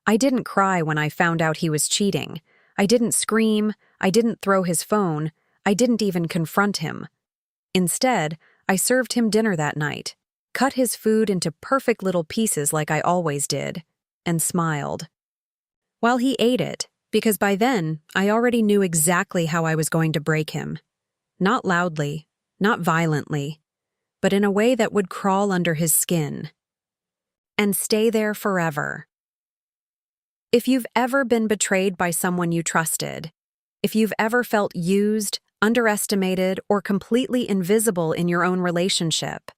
I didn't cry when I found out he was cheating. I didn't scream. I didn't throw his phone. I didn't even confront him. Instead, I served him dinner that night, cut his food into perfect little pieces like I always did, and smiled. While he ate it, because by then I already knew exactly how I was going to break him. Not loudly, not violently, but in a way that would crawl under his skin. And stay there forever. If you've ever been betrayed by someone you trusted, if you've ever felt used, underestimated, or completely invisible in your own relationship,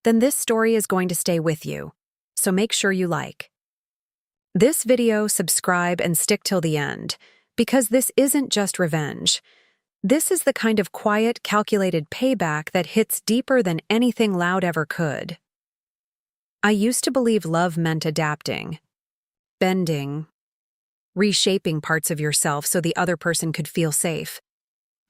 then this story is going to stay with you, so make sure you like this video, subscribe, and stick till the end, because this isn't just revenge. This is the kind of quiet, calculated payback that hits deeper than anything loud ever could. I used to believe love meant adapting, bending, reshaping parts of yourself so the other person could feel safe.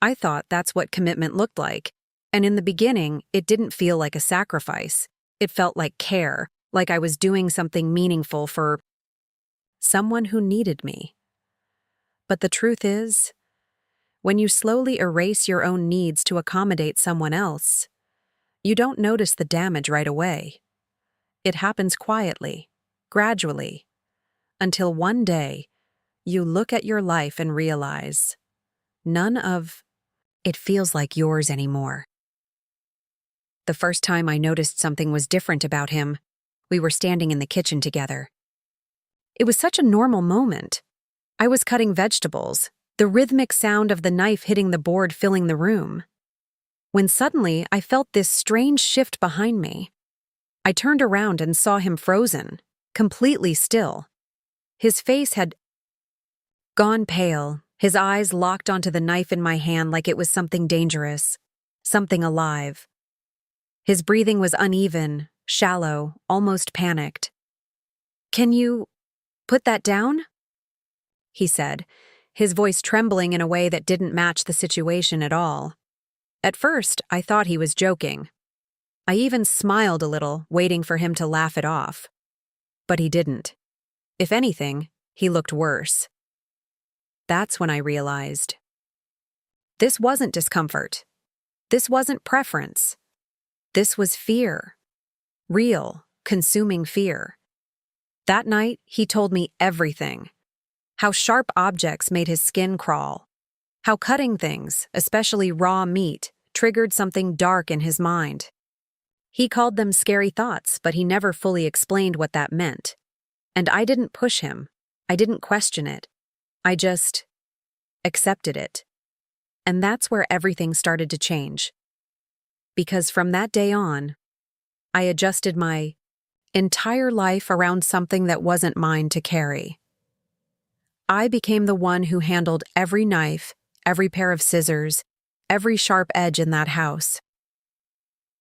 I thought that's what commitment looked like, and in the beginning, it didn't feel like a sacrifice. It felt like care, like I was doing something meaningful for someone who needed me. But the truth is, when you slowly erase your own needs to accommodate someone else, you don't notice the damage right away. It happens quietly, gradually, until one day, you look at your life and realize none of it feels like yours anymore. The first time I noticed something was different about him, we were standing in the kitchen together. It was such a normal moment. I was cutting vegetables, the rhythmic sound of the knife hitting the board filling the room. When suddenly I felt this strange shift behind me. I turned around and saw him frozen, completely still. His face had gone pale, his eyes locked onto the knife in my hand like it was something dangerous, something alive. His breathing was uneven, shallow, almost panicked. "Can you put that down?" he said, his voice trembling in a way that didn't match the situation at all. At first, I thought he was joking. I even smiled a little, waiting for him to laugh it off. But he didn't. If anything, he looked worse. That's when I realized. This wasn't discomfort. This wasn't preference. This was fear. Real, consuming fear. That night, he told me everything. How sharp objects made his skin crawl. How cutting things, especially raw meat, triggered something dark in his mind. He called them scary thoughts, but he never fully explained what that meant. And I didn't push him. I didn't question it. I just accepted it. And that's where everything started to change. Because from that day on, I adjusted my entire life around something that wasn't mine to carry. I became the one who handled every knife, every pair of scissors, every sharp edge in that house.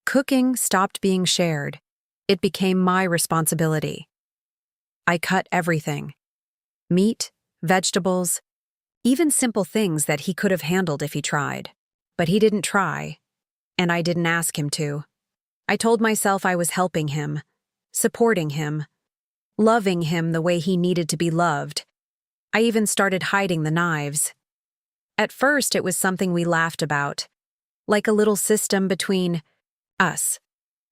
Cooking stopped being shared. It became my responsibility. I cut everything. Meat, vegetables, even simple things that he could have handled if he tried. But he didn't try, and I didn't ask him to. I told myself I was helping him, supporting him, loving him the way he needed to be loved. I even started hiding the knives. At first, it was something we laughed about, like a little system between us.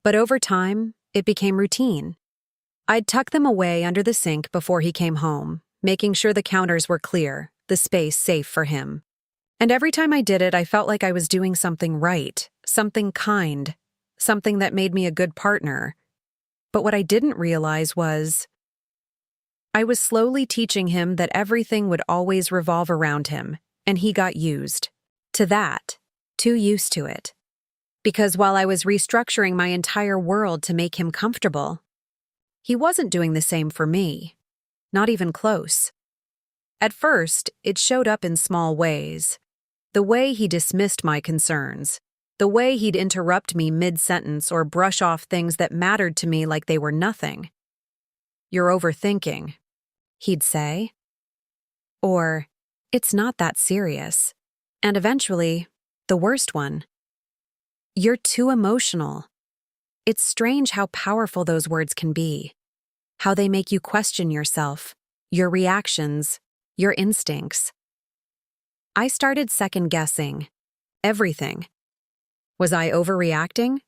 But over time, it became routine. I'd tuck them away under the sink before he came home, making sure the counters were clear, the space safe for him. And every time I did it, I felt like I was doing something right, something kind, something that made me a good partner. But what I didn't realize was I was slowly teaching him that everything would always revolve around him, and he got used to that, too used to it. Because while I was restructuring my entire world to make him comfortable, he wasn't doing the same for me, not even close. At first, it showed up in small ways. The way he dismissed my concerns, the way he'd interrupt me mid-sentence or brush off things that mattered to me like they were nothing. "You're overthinking," he'd say. Or, "It's not that serious." And eventually, the worst one, "You're too emotional." It's strange how powerful those words can be, how they make you question yourself, your reactions, your instincts. I started second-guessing everything. Was I overreacting?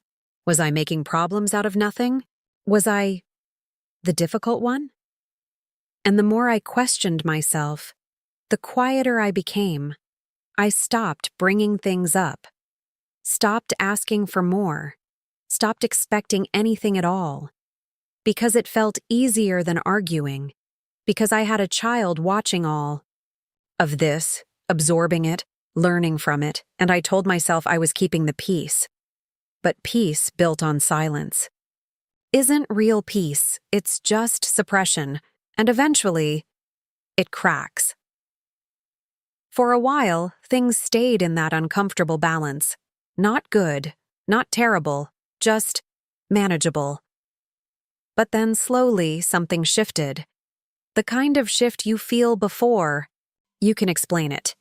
Was I making problems out of nothing? Was I the difficult one? And the more I questioned myself, the quieter I became. I stopped bringing things up, stopped asking for more, stopped expecting anything at all, because it felt easier than arguing, because I had a child watching all of this, absorbing it, learning from it, and I told myself I was keeping the peace. But peace built on silence isn't real peace, it's just suppression, and eventually, it cracks. For a while, things stayed in that uncomfortable balance. Not good, not terrible, just manageable. But then slowly, something shifted. The kind of shift you feel before you can explain it.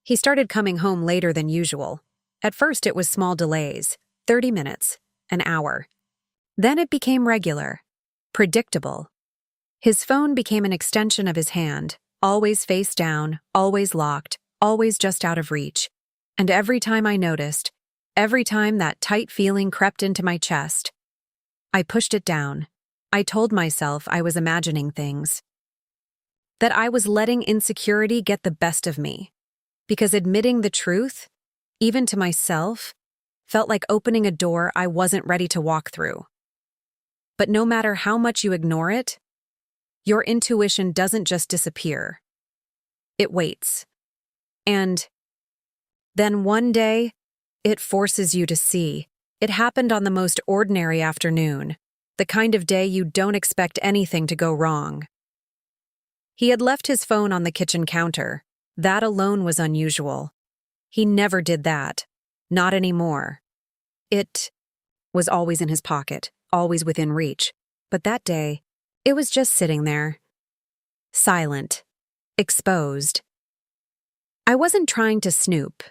He started coming home later than usual. At first, it was small delays, 30 minutes, an hour. Then it became regular, predictable. His phone became an extension of his hand, always face down, always locked, always just out of reach. And every time I noticed, every time that tight feeling crept into my chest, I pushed it down. I told myself I was imagining things, that I was letting insecurity get the best of me, because admitting the truth, even to myself, felt like opening a door I wasn't ready to walk through. But no matter how much you ignore it, your intuition doesn't just disappear. It waits. And then one day, it forces you to see. It happened on the most ordinary afternoon, the kind of day you don't expect anything to go wrong. He had left his phone on the kitchen counter. That alone was unusual. He never did that. Not anymore. It was always in his pocket, always within reach. But that day, it was just sitting there. Silent. Exposed. I wasn't trying to snoop.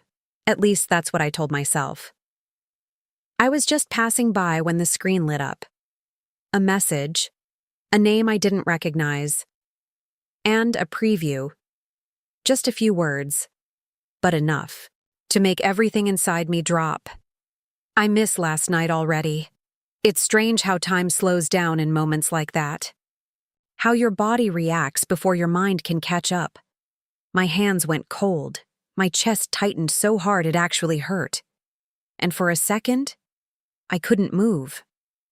At least that's what I told myself. I was just passing by when the screen lit up. A message, a name I didn't recognize, and a preview. Just a few words, but enough to make everything inside me drop. I miss last night already. It's strange how time slows down in moments like that. How your body reacts before your mind can catch up. My hands went cold. My chest tightened so hard it actually hurt. And for a second, I couldn't move,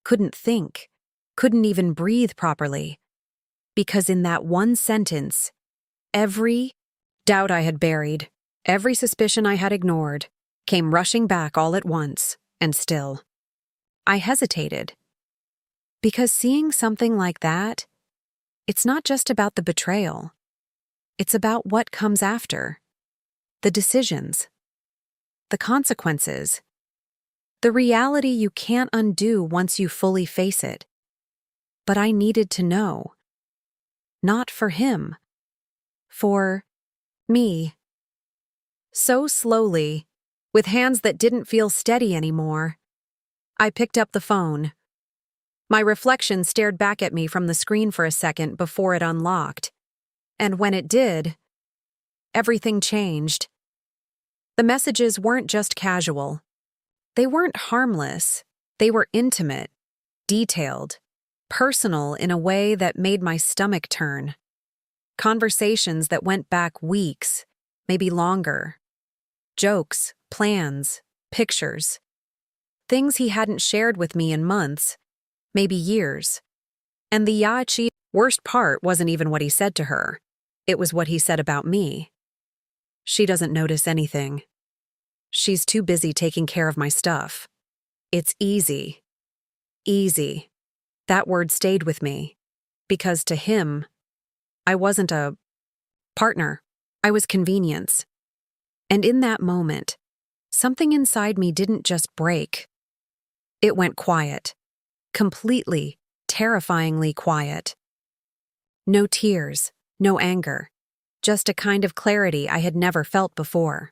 couldn't think, couldn't even breathe properly. Because in that one sentence, every doubt I had buried, every suspicion I had ignored, came rushing back all at once, and still. I hesitated. Because seeing something like that, it's not just about the betrayal. It's about what comes after. The decisions. The consequences. The reality you can't undo once you fully face it. But I needed to know. Not for him. For me. So slowly, with hands that didn't feel steady anymore, I picked up the phone. My reflection stared back at me from the screen for a second before it unlocked. And when it did, everything changed. The messages weren't just casual. They weren't harmless. They were intimate, detailed, personal in a way that made my stomach turn. Conversations that went back weeks, maybe longer. Jokes, plans, pictures. Things he hadn't shared with me in months, maybe years. And the Yachi worst part wasn't even what he said to her. It was what he said about me. She doesn't notice anything. She's too busy taking care of my stuff. It's easy. Easy. That word stayed with me. Because to him, I wasn't a partner. I was convenience. And in that moment, something inside me didn't just break. It went quiet. Completely, terrifyingly quiet. No tears, no anger. Just a kind of clarity I had never felt before.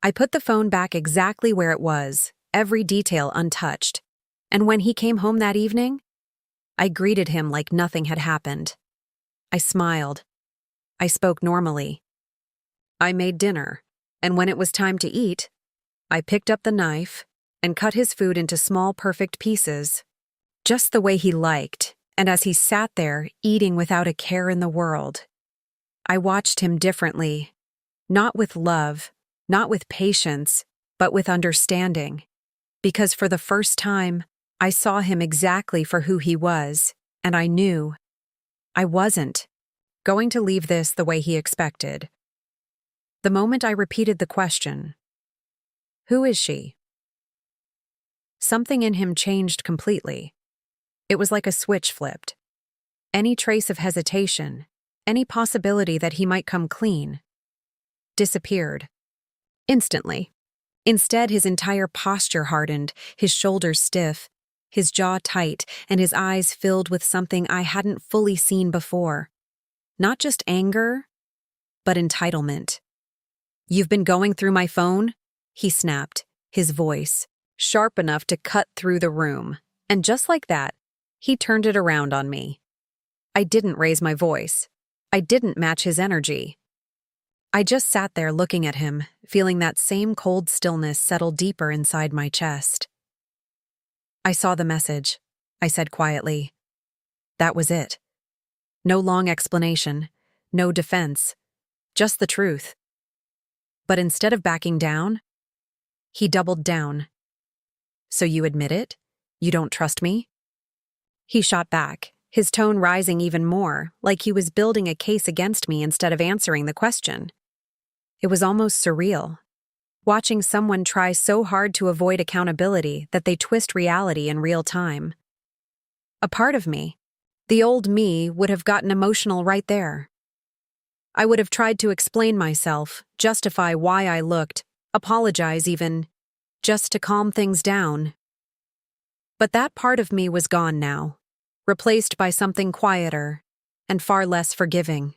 I put the phone back exactly where it was, every detail untouched. And when he came home that evening, I greeted him like nothing had happened. I smiled. I spoke normally. I made dinner, and when it was time to eat, I picked up the knife and cut his food into small, perfect pieces, just the way he liked, and as he sat there, eating without a care in the world, I watched him differently, not with love, not with patience, but with understanding, because for the first time, I saw him exactly for who he was, and I knew I wasn't going to leave this the way he expected. The moment I repeated the question, "Who is she?" something in him changed completely. It was like a switch flipped. Any trace of hesitation, any possibility that he might come clean, disappeared. Instantly. Instead, his entire posture hardened, his shoulders stiff, his jaw tight, and his eyes filled with something I hadn't fully seen before. Not just anger, but entitlement. "You've been going through my phone?" he snapped, his voice sharp enough to cut through the room. And just like that, he turned it around on me. I didn't raise my voice. I didn't match his energy. I just sat there looking at him, feeling that same cold stillness settle deeper inside my chest. "I saw the message," I said quietly. That was it. No long explanation, no defense, just the truth. But instead of backing down, he doubled down. "So you admit it? You don't trust me?" He shot back, his tone rising even more, like he was building a case against me instead of answering the question. It was almost surreal, watching someone try so hard to avoid accountability that they twist reality in real time. A part of me, the old me, would have gotten emotional right there. I would have tried to explain myself, justify why I looked, apologize even, just to calm things down. But that part of me was gone now, replaced by something quieter and far less forgiving.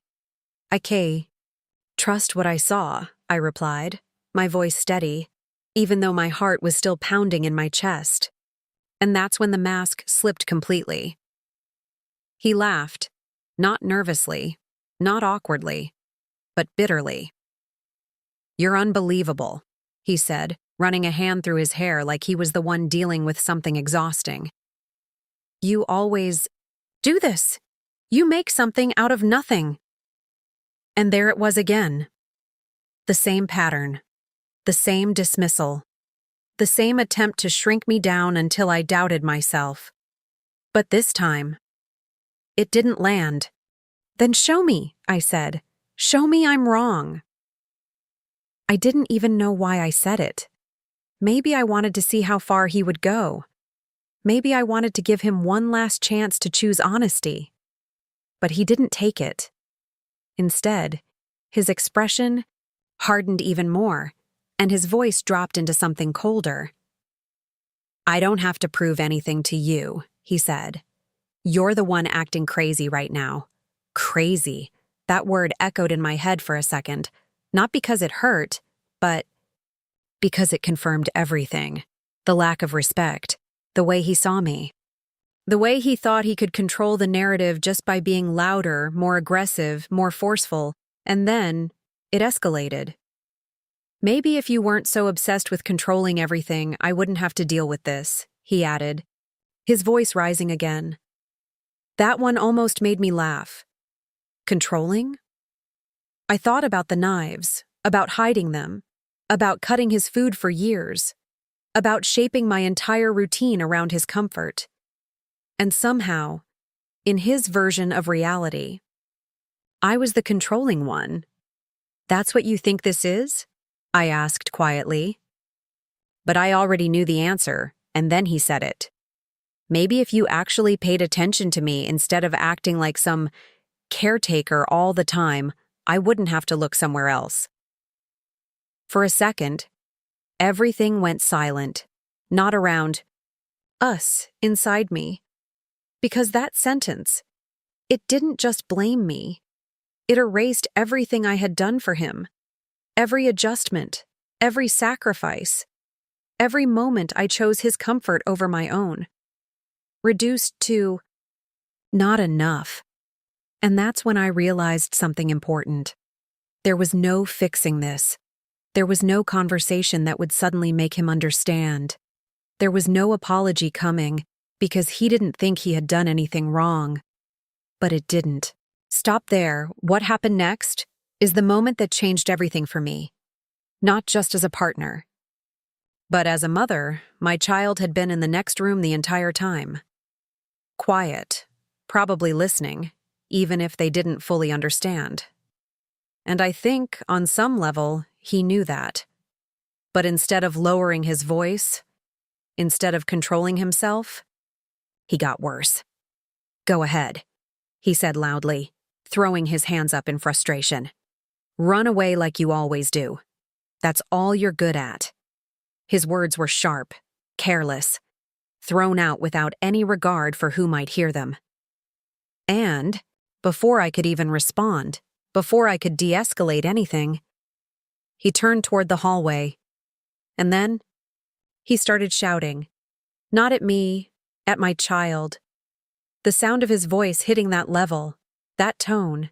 "Trust what I saw," I replied, my voice steady, even though my heart was still pounding in my chest. And that's when the mask slipped completely. He laughed, not nervously, not awkwardly, but bitterly. "You're unbelievable," he said, running a hand through his hair like he was the one dealing with something exhausting. "You always do this. You make something out of nothing." And there it was again. The same pattern, the same dismissal, the same attempt to shrink me down until I doubted myself. But this time, it didn't land. "Then show me," I said. "Show me I'm wrong." I didn't even know why I said it. Maybe I wanted to see how far he would go. Maybe I wanted to give him one last chance to choose honesty. But he didn't take it. Instead, his expression hardened even more, and his voice dropped into something colder. "I don't have to prove anything to you," he said. "You're the one acting crazy right now." Crazy. That word echoed in my head for a second, not because it hurt, but because it confirmed everything. The lack of respect, the way he saw me, the way he thought he could control the narrative just by being louder, more aggressive, more forceful, and then it escalated. "Maybe if you weren't so obsessed with controlling everything, I wouldn't have to deal with this," he added, his voice rising again. That one almost made me laugh. Controlling? I thought about the knives, about hiding them, about cutting his food for years, about shaping my entire routine around his comfort. And somehow, in his version of reality, I was the controlling one. "That's what you think this is?" I asked quietly. But I already knew the answer, and then he said it. "Maybe if you actually paid attention to me instead of acting like some caretaker all the time, I wouldn't have to look somewhere else." For a second, everything went silent, not around us inside me. Because that sentence, it didn't just blame me. It erased everything I had done for him. Every adjustment, every sacrifice, every moment I chose his comfort over my own. Reduced to not enough. And that's when I realized something important. There was no fixing this. There was no conversation that would suddenly make him understand. There was no apology coming because he didn't think he had done anything wrong. But it didn't. Stop there. What happened next is the moment that changed everything for me. Not just as a partner, but as a mother. My child had been in the next room the entire time. Quiet, probably listening, even if they didn't fully understand. And I think, on some level, he knew that. But instead of lowering his voice, instead of controlling himself, he got worse. "Go ahead," he said loudly, throwing his hands up in frustration. "Run away like you always do. That's all you're good at." His words were sharp, careless, thrown out without any regard for who might hear them. And, before I could even respond, before I could de-escalate anything, he turned toward the hallway. And then, he started shouting. Not at me, at my child. The sound of his voice hitting that level, that tone.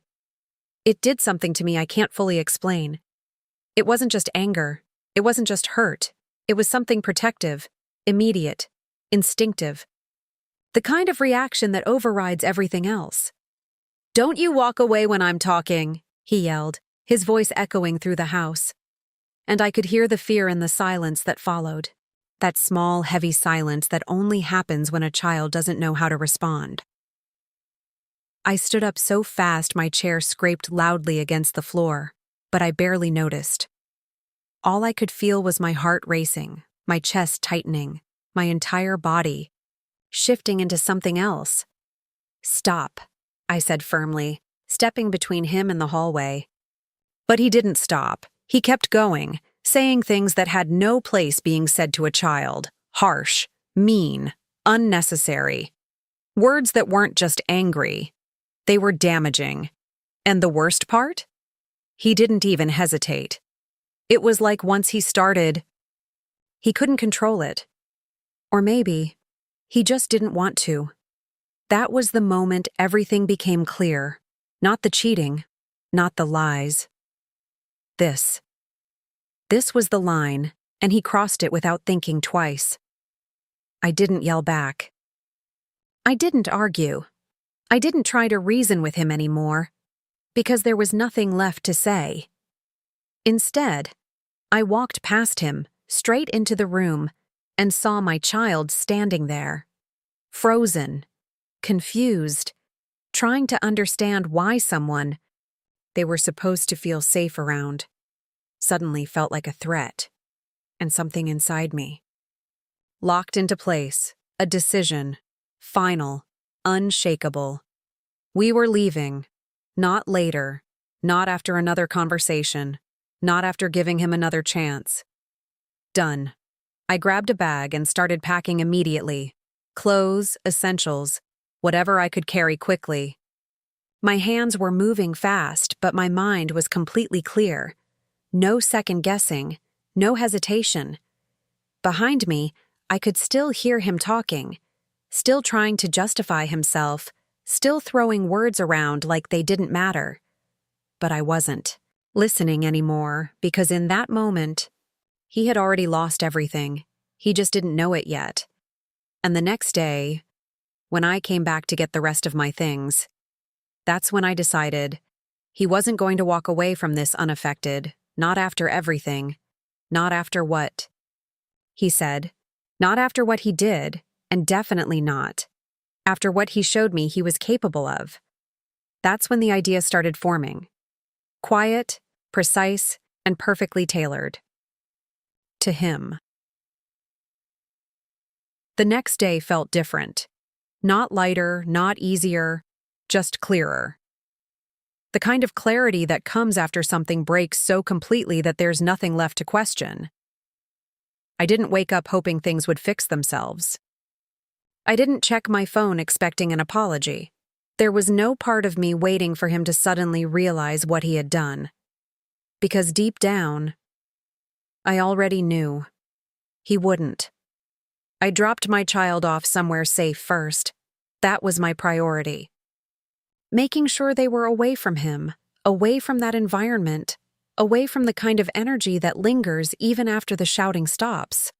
It did something to me I can't fully explain. It wasn't just anger. It wasn't just hurt. It was something protective, immediate, instinctive. The kind of reaction that overrides everything else. "Don't you walk away when I'm talking," he yelled, his voice echoing through the house. And I could hear the fear in the silence that followed. That small, heavy silence that only happens when a child doesn't know how to respond. I stood up so fast my chair scraped loudly against the floor, but I barely noticed. All I could feel was my heart racing, my chest tightening, my entire body shifting into something else. "Stop," I said firmly, stepping between him and the hallway. But he didn't stop. He kept going, saying things that had no place being said to a child. Harsh, mean, unnecessary. Words that weren't just angry. They were damaging. And the worst part? He didn't even hesitate. It was like once he started, he couldn't control it. Or maybe, he just didn't want to. That was the moment everything became clear. Not the cheating, not the lies. This. This was the line, and he crossed it without thinking twice. I didn't yell back. I didn't argue. I didn't try to reason with him anymore, because there was nothing left to say. Instead, I walked past him, straight into the room, and saw my child standing there, frozen, confused, trying to understand why someone they were supposed to feel safe around suddenly felt like a threat, and something inside me. Locked into place, a decision, final, unshakable. We were leaving, not later, not after another conversation, not after giving him another chance. Done. I grabbed a bag and started packing immediately. Clothes, essentials, whatever I could carry quickly. My hands were moving fast, but my mind was completely clear. No second guessing, no hesitation. Behind me, I could still hear him talking, still trying to justify himself, still throwing words around like they didn't matter. But I wasn't listening anymore because in that moment, he had already lost everything. He just didn't know it yet. And the next day, when I came back to get the rest of my things, that's when I decided he wasn't going to walk away from this unaffected, not after everything, not after what he said, not after what he did, and definitely not after what he showed me he was capable of. That's when the idea started forming. Quiet, precise, and perfectly tailored. To him. The next day felt different. Not lighter, not easier, just clearer. The kind of clarity that comes after something breaks so completely that there's nothing left to question. I didn't wake up hoping things would fix themselves. I didn't check my phone expecting an apology. There was no part of me waiting for him to suddenly realize what he had done. Because deep down, I already knew. He wouldn't. I dropped my child off somewhere safe first. That was my priority. making sure they were away from him, away from that environment, away from the kind of energy that lingers even after the shouting stops.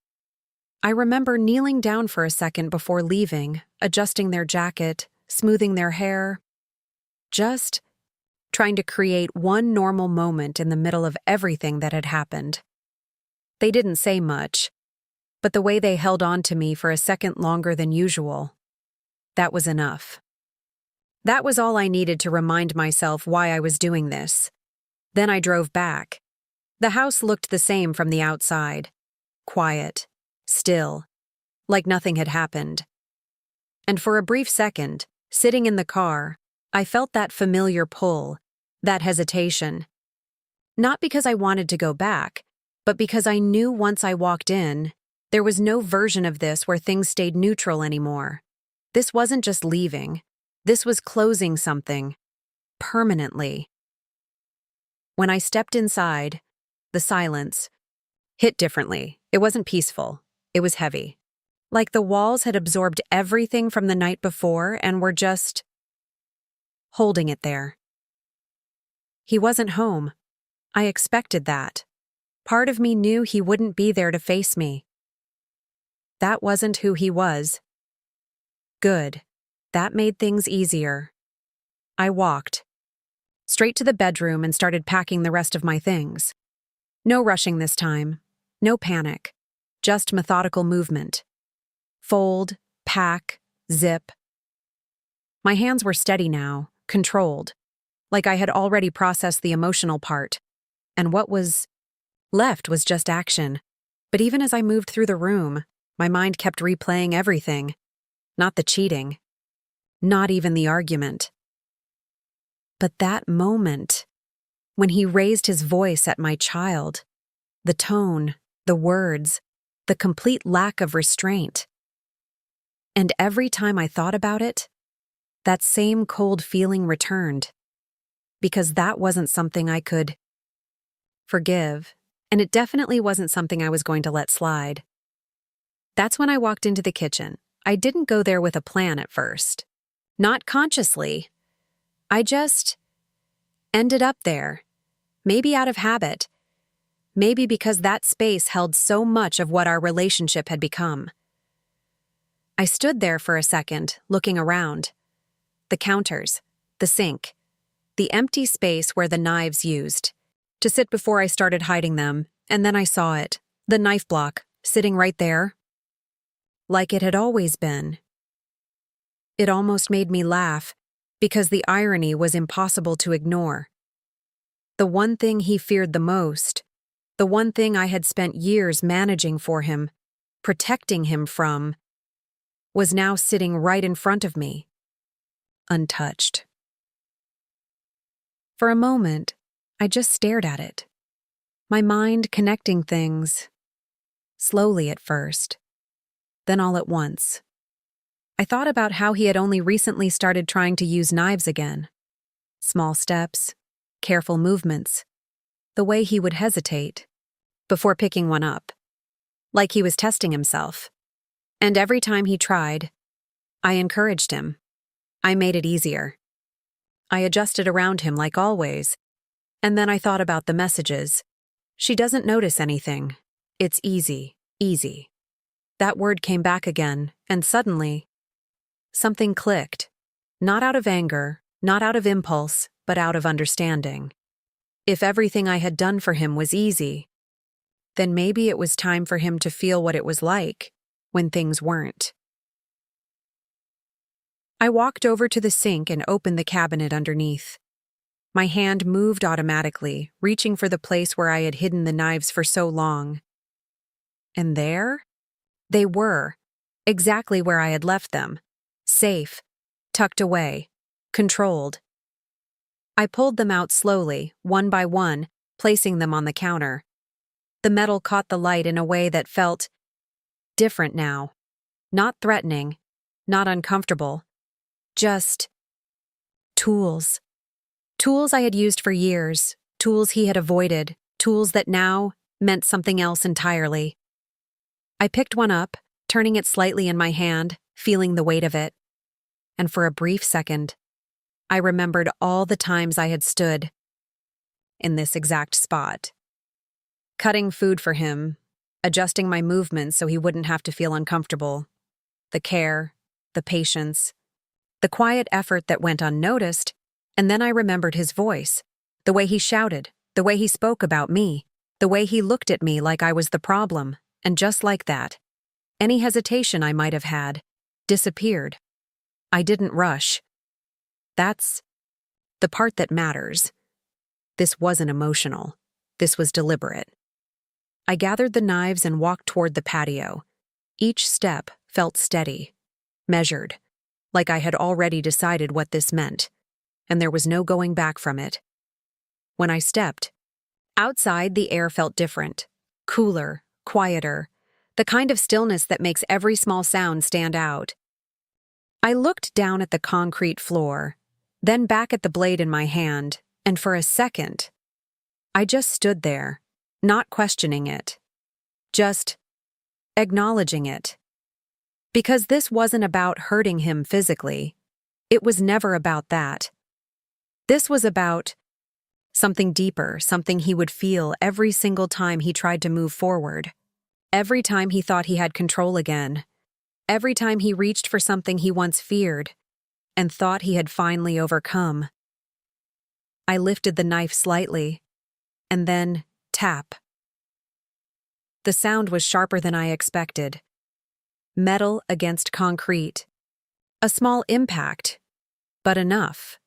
I remember kneeling down for a second before leaving, adjusting their jacket, smoothing their hair, just trying to create one normal moment in the middle of everything that had happened. They didn't say much, but the way they held on to me for a second longer than usual, that was enough. That was all I needed to remind myself why I was doing this. Then I drove back. The house looked the same from the outside. Quiet, still, like nothing had happened. And for a brief second, sitting in the car, I felt that familiar pull, that hesitation. Not because I wanted to go back, but because I knew once I walked in, there was no version of this where things stayed neutral anymore. This wasn't just leaving. This was closing something. Permanently. When I stepped inside, the silence hit differently. It wasn't peaceful. It was heavy. Like the walls had absorbed everything from the night before and were just holding it there. He wasn't home. I expected that. Part of me knew he wouldn't be there to face me. That wasn't who he was. Good. That made things easier. I walked straight to the bedroom and started packing the rest of my things. No rushing this time. No panic. Just methodical movement. Fold, pack, zip. My hands were steady now, controlled, like I had already processed the emotional part, and what was left was just action. But even as I moved through the room, my mind kept replaying everything. Not the cheating. Not even the argument. But that moment, when he raised his voice at my child, the tone, the words, the complete lack of restraint. And every time I thought about it, that same cold feeling returned. Because that wasn't something I could forgive, and it definitely wasn't something I was going to let slide. That's when I walked into the kitchen. I didn't go there with a plan at first. Not consciously. I just ended up there. Maybe out of habit. Maybe because that space held so much of what our relationship had become. I stood there for a second, looking around. The counters, the sink, the empty space where the knives used to sit before I started hiding them, and then I saw it, the knife block, sitting right there. Like it had always been. It almost made me laugh, because the irony was impossible to ignore. The one thing he feared the most, the one thing I had spent years managing for him, protecting him from, was now sitting right in front of me, untouched. For a moment, I just stared at it, my mind connecting things, slowly at first, then all at once. I thought about how he had only recently started trying to use knives again. Small steps, careful movements, the way he would hesitate before picking one up, like he was testing himself. And every time he tried, I encouraged him. I made it easier. I adjusted around him like always, and then I thought about the messages. She doesn't notice anything. It's easy, easy. That word came back again, and suddenly, something clicked. Not out of anger, not out of impulse, but out of understanding. If everything I had done for him was easy, then maybe it was time for him to feel what it was like when things weren't. I walked over to the sink and opened the cabinet underneath. My hand moved automatically, reaching for the place where I had hidden the knives for so long. And there, they were, exactly where I had left them. Safe, tucked away, controlled. I pulled them out slowly, one by one, placing them on the counter. The metal caught the light in a way that felt different now. Not threatening, not uncomfortable. Just tools. Tools I had used for years, tools he had avoided, tools that now meant something else entirely. I picked one up, turning it slightly in my hand, feeling the weight of it. And for a brief second, I remembered all the times I had stood in this exact spot, cutting food for him, adjusting my movements so he wouldn't have to feel uncomfortable. The care, the patience, the quiet effort that went unnoticed, and then I remembered his voice, the way he shouted, the way he spoke about me, the way he looked at me like I was the problem, and just like that, any hesitation I might have had disappeared. I didn't rush. That's the part that matters. This wasn't emotional. This was deliberate. I gathered the knives and walked toward the patio. Each step felt steady, measured, like I had already decided what this meant, and there was no going back from it. When I stepped, outside the air felt different, cooler, quieter, the kind of stillness that makes every small sound stand out. I looked down at the concrete floor, then back at the blade in my hand, and for a second, I just stood there, not questioning it, just acknowledging it. Because this wasn't about hurting him physically. It was never about that. This was about something deeper, something he would feel every single time he tried to move forward, every time he thought he had control again, every time he reached for something he once feared and thought he had finally overcome. I lifted the knife slightly, and then tap. The sound was sharper than I expected. Metal against concrete. A small impact, but enough.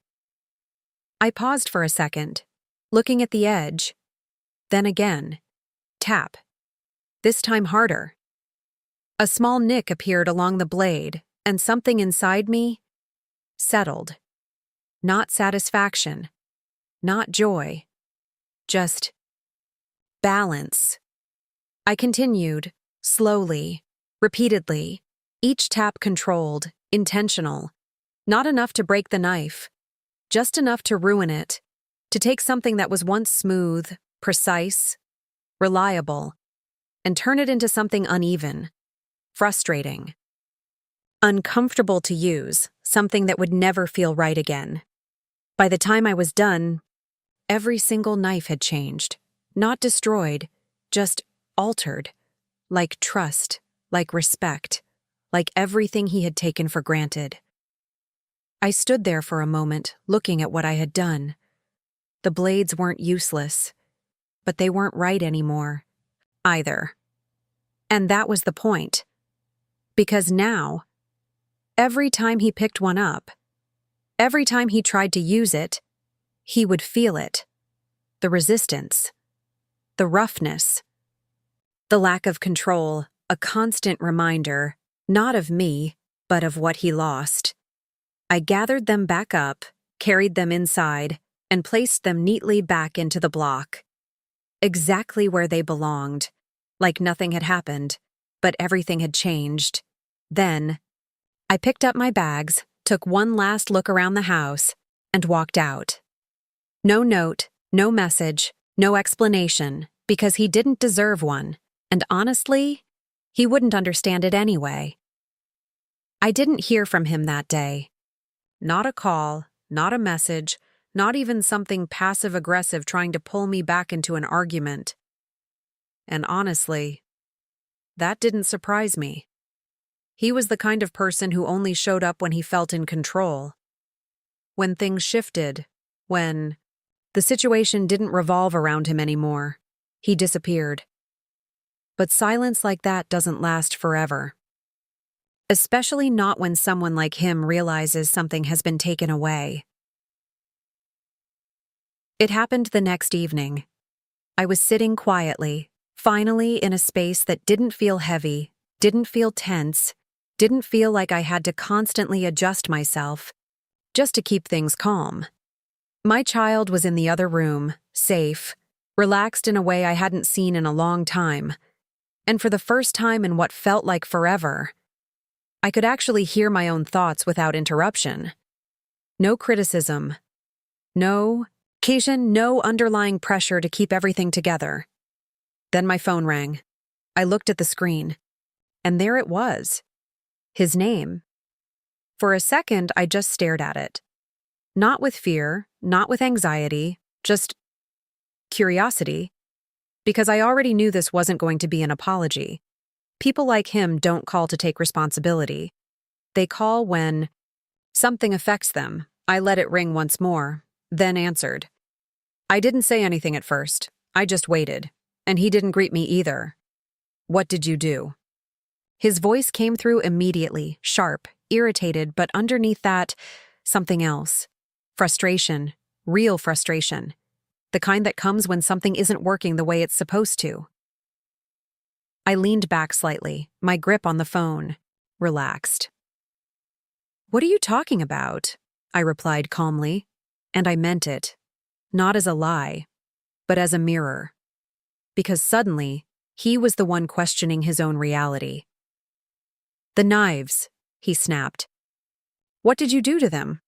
I paused for a second, looking at the edge. Then again, tap. This time harder. A small nick appeared along the blade, and something inside me settled. Not satisfaction, not joy, just balance. I continued, slowly, repeatedly, each tap controlled, intentional. Not enough to break the knife, just enough to ruin it, to take something that was once smooth, precise, reliable, and turn it into something uneven, frustrating, uncomfortable to use, something that would never feel right again. By the time I was done, every single knife had changed, not destroyed, just altered, like trust, like respect, like everything he had taken for granted. I stood there for a moment, looking at what I had done. The blades weren't useless, but they weren't right anymore, either. And that was the point. Because now, every time he picked one up, every time he tried to use it, he would feel it. The resistance, the roughness, the lack of control, a constant reminder, not of me, but of what he lost. I gathered them back up, carried them inside, and placed them neatly back into the block. Exactly where they belonged, like nothing had happened, but everything had changed. Then, I picked up my bags, took one last look around the house, and walked out. No note, no message, no explanation, because he didn't deserve one, and honestly, he wouldn't understand it anyway. I didn't hear from him that day. Not a call, not a message, not even something passive-aggressive trying to pull me back into an argument. And honestly, that didn't surprise me. He was the kind of person who only showed up when he felt in control. When things shifted, when the situation didn't revolve around him anymore, he disappeared. But silence like that doesn't last forever. Especially not when someone like him realizes something has been taken away. It happened the next evening. I was sitting quietly, finally in a space that didn't feel heavy, didn't feel tense, didn't feel like I had to constantly adjust myself, just to keep things calm. My child was in the other room, safe, relaxed in a way I hadn't seen in a long time, and for the first time in what felt like forever, I could actually hear my own thoughts without interruption. No criticism. No occasion, no underlying pressure to keep everything together. Then my phone rang. I looked at the screen, and there it was. His name. For a second, I just stared at it. Not with fear, not with anxiety, just curiosity, because I already knew this wasn't going to be an apology. People like him don't call to take responsibility. They call when something affects them. I let it ring once more, then answered. I didn't say anything at first. I just waited. And he didn't greet me either. What did you do? His voice came through immediately, sharp, irritated, but underneath that, something else. Frustration, real frustration. The kind that comes when something isn't working the way it's supposed to. I leaned back slightly, my grip on the phone, relaxed. What are you talking about? I replied calmly, and I meant it. Not as a lie, but as a mirror. Because suddenly, he was the one questioning his own reality. The knives, he snapped. What did you do to them?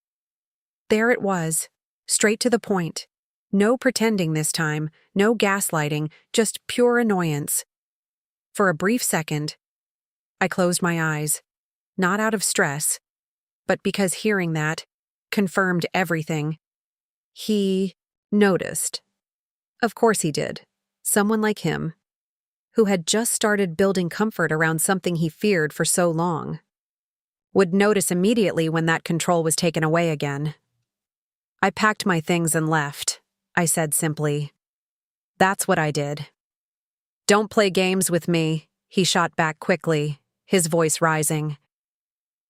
There it was, straight to the point. No pretending this time, no gaslighting, just pure annoyance. For a brief second, I closed my eyes, not out of stress, but because hearing that confirmed everything. He noticed. Of course he did. Someone like him, who had just started building comfort around something he feared for so long, would notice immediately when that control was taken away again. I packed my things and left, I said simply. That's what I did. Don't play games with me, he shot back quickly, his voice rising.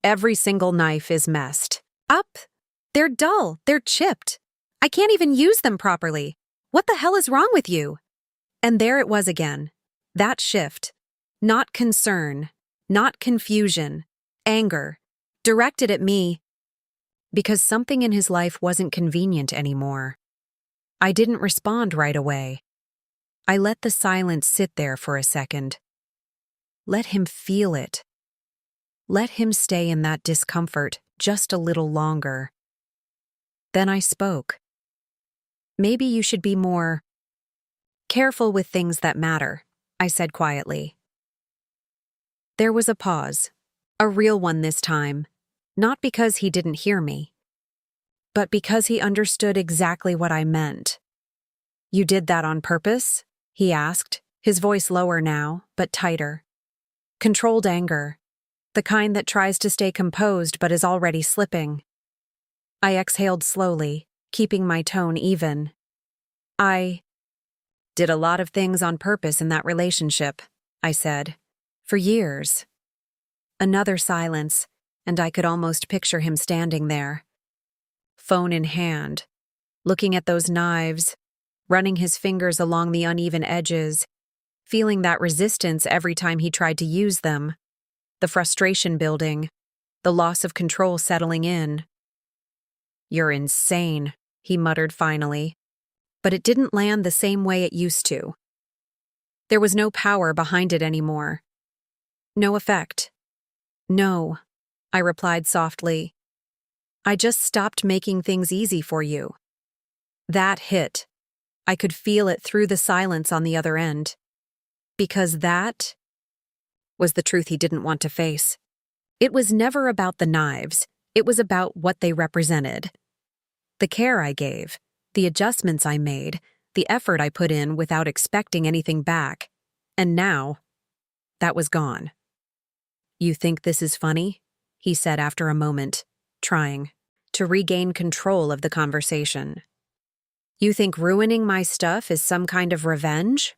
Every single knife is messed up. They're dull, they're chipped. I can't even use them properly. What the hell is wrong with you? And there it was again. That shift. Not concern, not confusion, anger, directed at me. Because something in his life wasn't convenient anymore. I didn't respond right away. I let the silence sit there for a second. Let him feel it. Let him stay in that discomfort just a little longer. Then I spoke. Maybe you should be more careful with things that matter, I said quietly. There was a pause, a real one this time, not because he didn't hear me, but because he understood exactly what I meant. You did that on purpose? He asked, his voice lower now, but tighter. Controlled anger, the kind that tries to stay composed but is already slipping. I exhaled slowly, keeping my tone even. I did a lot of things on purpose in that relationship, I said. For years. Another silence, and I could almost picture him standing there. Phone in hand, looking at those knives, running his fingers along the uneven edges, feeling that resistance every time he tried to use them, the frustration building, the loss of control settling in. You're insane, he muttered finally, but it didn't land the same way it used to. There was no power behind it anymore. No effect. No, I replied softly. I just stopped making things easy for you. That hit. I could feel it through the silence on the other end. Because that was the truth he didn't want to face. It was never about the knives. It was about what they represented. The care I gave, the adjustments I made, the effort I put in without expecting anything back. And now, that was gone. You think this is funny? He said after a moment, trying to regain control of the conversation. You think ruining my stuff is some kind of revenge?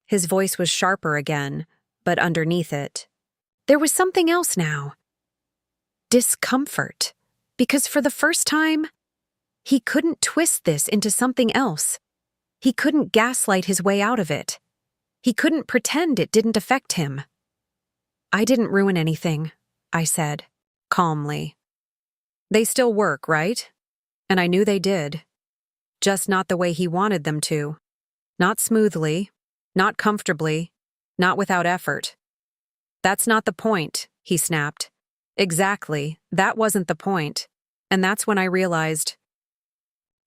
His voice was sharper again, but underneath it, there was something else now. Discomfort. Because for the first time, he couldn't twist this into something else. He couldn't gaslight his way out of it. He couldn't pretend it didn't affect him. I didn't ruin anything, I said, calmly. They still work, right? And I knew they did. Just not the way he wanted them to. Not smoothly, not comfortably, not without effort. That's not the point, he snapped. Exactly, that wasn't the point. And that's when I realized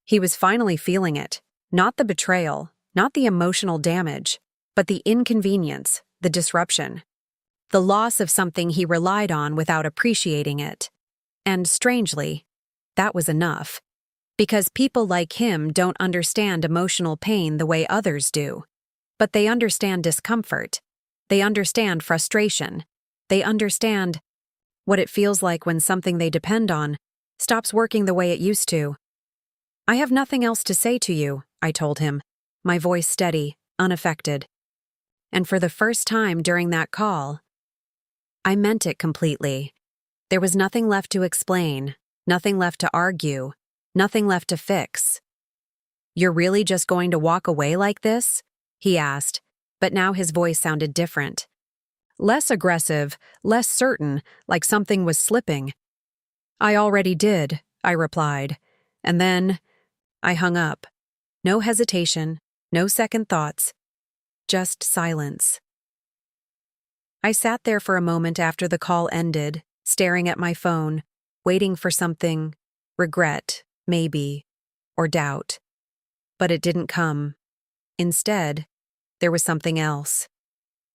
he was finally feeling it. Not the betrayal, not the emotional damage, but the inconvenience, the disruption. The loss of something he relied on without appreciating it. And strangely, That was enough. Because people like him don't understand emotional pain the way others do. But they understand discomfort. They understand frustration. They understand what it feels like when something they depend on stops working the way it used to. I have nothing else to say to you, I told him, my voice steady, unaffected. And for the first time during that call, I meant it completely. There was nothing left to explain, nothing left to argue, nothing left to fix. "You're really just going to walk away like this?" he asked, but now his voice sounded different. Less aggressive, less certain, like something was slipping. "I already did," I replied, and then I hung up. No hesitation, no second thoughts, just silence. I sat there for a moment after the call ended, staring at my phone, waiting for something, regret, maybe, or doubt. But it didn't come. Instead, there was something else.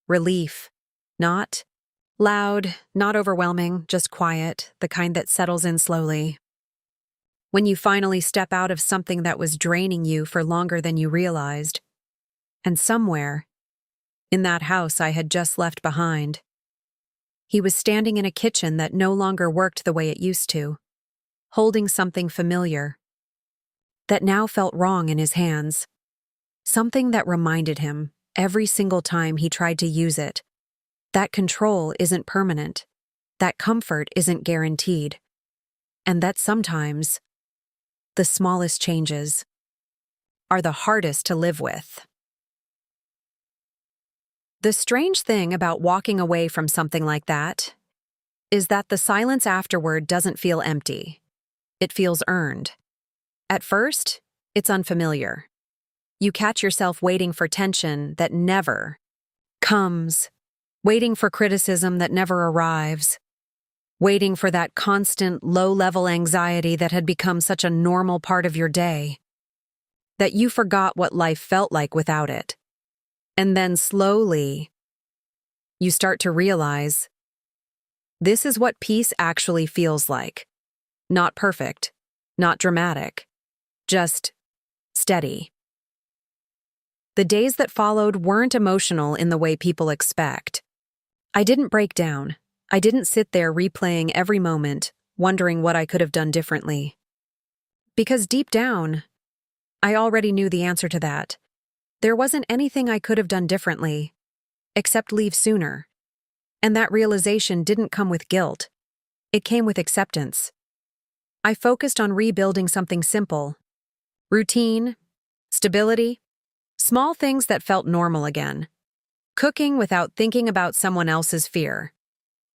Relief. Not loud, not overwhelming, just quiet, the kind that settles in slowly. When you finally step out of something that was draining you for longer than you realized. And somewhere, in that house I had just left behind, he was standing in a kitchen that no longer worked the way it used to, holding something familiar that now felt wrong in his hands. Something that reminded him, every single time he tried to use it, that control isn't permanent, that comfort isn't guaranteed, and that sometimes the smallest changes are the hardest to live with. The strange thing about walking away from something like that is that the silence afterward doesn't feel empty. It feels earned. At first, it's unfamiliar. You catch yourself waiting for tension that never comes, waiting for criticism that never arrives, waiting for that constant, low-level anxiety that had become such a normal part of your day, that you forgot what life felt like without it. And then slowly, you start to realize, this is what peace actually feels like. Not perfect, not dramatic, just steady. The days that followed weren't emotional in the way people expect. I didn't break down. I didn't sit there replaying every moment, wondering what I could have done differently. Because deep down, I already knew the answer to that. There wasn't anything I could have done differently, except leave sooner. And that realization didn't come with guilt. It came with acceptance. I focused on rebuilding something simple. Routine, stability, small things that felt normal again. Cooking without thinking about someone else's fear.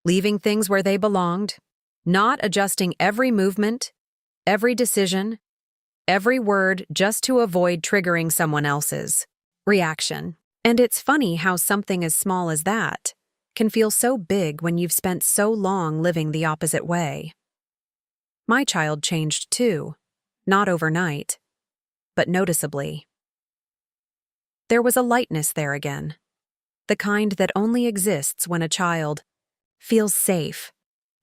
Leaving things where they belonged. Not adjusting every movement, every decision, every word just to avoid triggering someone else's reaction. And it's funny how something as small as that can feel so big when you've spent so long living the opposite way. My child changed too, not overnight, but noticeably. There was a lightness there again, the kind that only exists when a child feels safe,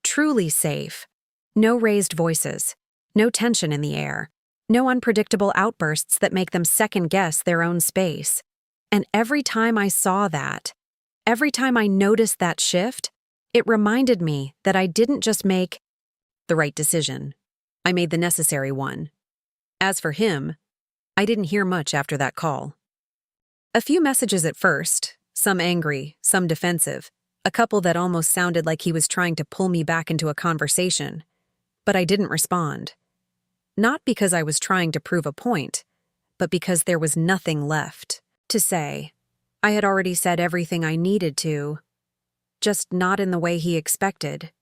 truly safe. No raised voices, no tension in the air, no unpredictable outbursts that make them second-guess their own space. And every time I saw that, every time I noticed that shift, it reminded me that I didn't just make the right decision. I made the necessary one. As for him, I didn't hear much after that call. A few messages at first, some angry, some defensive, a couple that almost sounded like he was trying to pull me back into a conversation. But I didn't respond. Not because I was trying to prove a point, but because there was nothing left to say. I had already said everything I needed to, just not in the way he expected.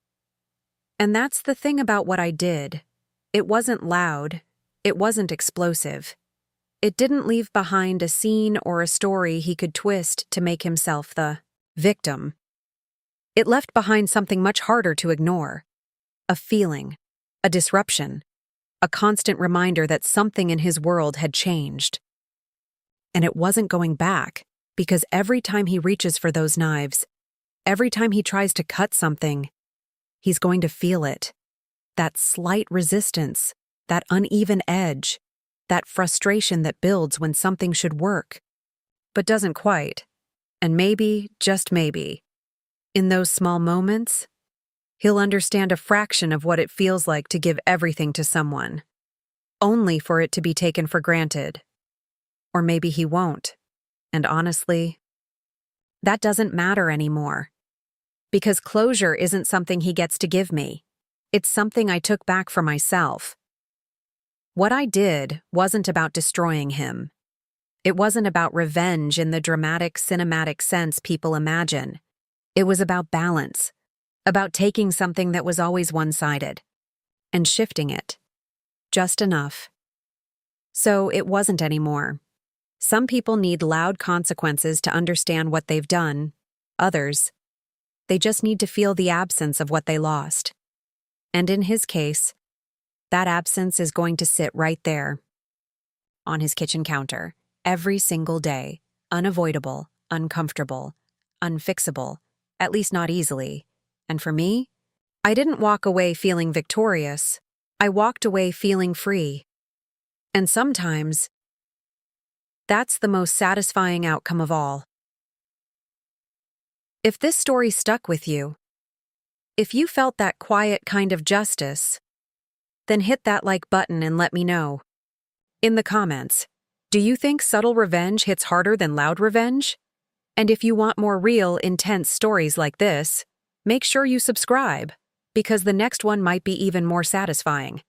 And that's the thing about what I did. It wasn't loud. It wasn't explosive. It didn't leave behind a scene or a story he could twist to make himself the victim. It left behind something much harder to ignore. A feeling, a disruption, a constant reminder that something in his world had changed. And it wasn't going back, because every time he reaches for those knives, every time he tries to cut something, he's going to feel it. that slight resistance, that uneven edge, that frustration that builds when something should work, but doesn't quite. And maybe, just maybe, in those small moments, he'll understand a fraction of what it feels like to give everything to someone, only for it to be taken for granted. Or maybe he won't. And honestly, that doesn't matter anymore. Because closure isn't something he gets to give me. It's something I took back for myself. What I did wasn't about destroying him. It wasn't about revenge in the dramatic, cinematic sense people imagine. It was about balance, about taking something that was always one-sided and shifting it. Just enough. So it wasn't anymore. Some people need loud consequences to understand what they've done. Others, they just need to feel the absence of what they lost. And in his case, that absence is going to sit right there, on his kitchen counter, every single day, unavoidable, uncomfortable, unfixable, at least not easily. And for me, I didn't walk away feeling victorious. I walked away feeling free. And sometimes, that's the most satisfying outcome of all. If this story stuck with you, if you felt that quiet kind of justice, then hit that like button and let me know. In the comments, do you think subtle revenge hits harder than loud revenge? And if you want more real, intense stories like this, make sure you subscribe, because the next one might be even more satisfying.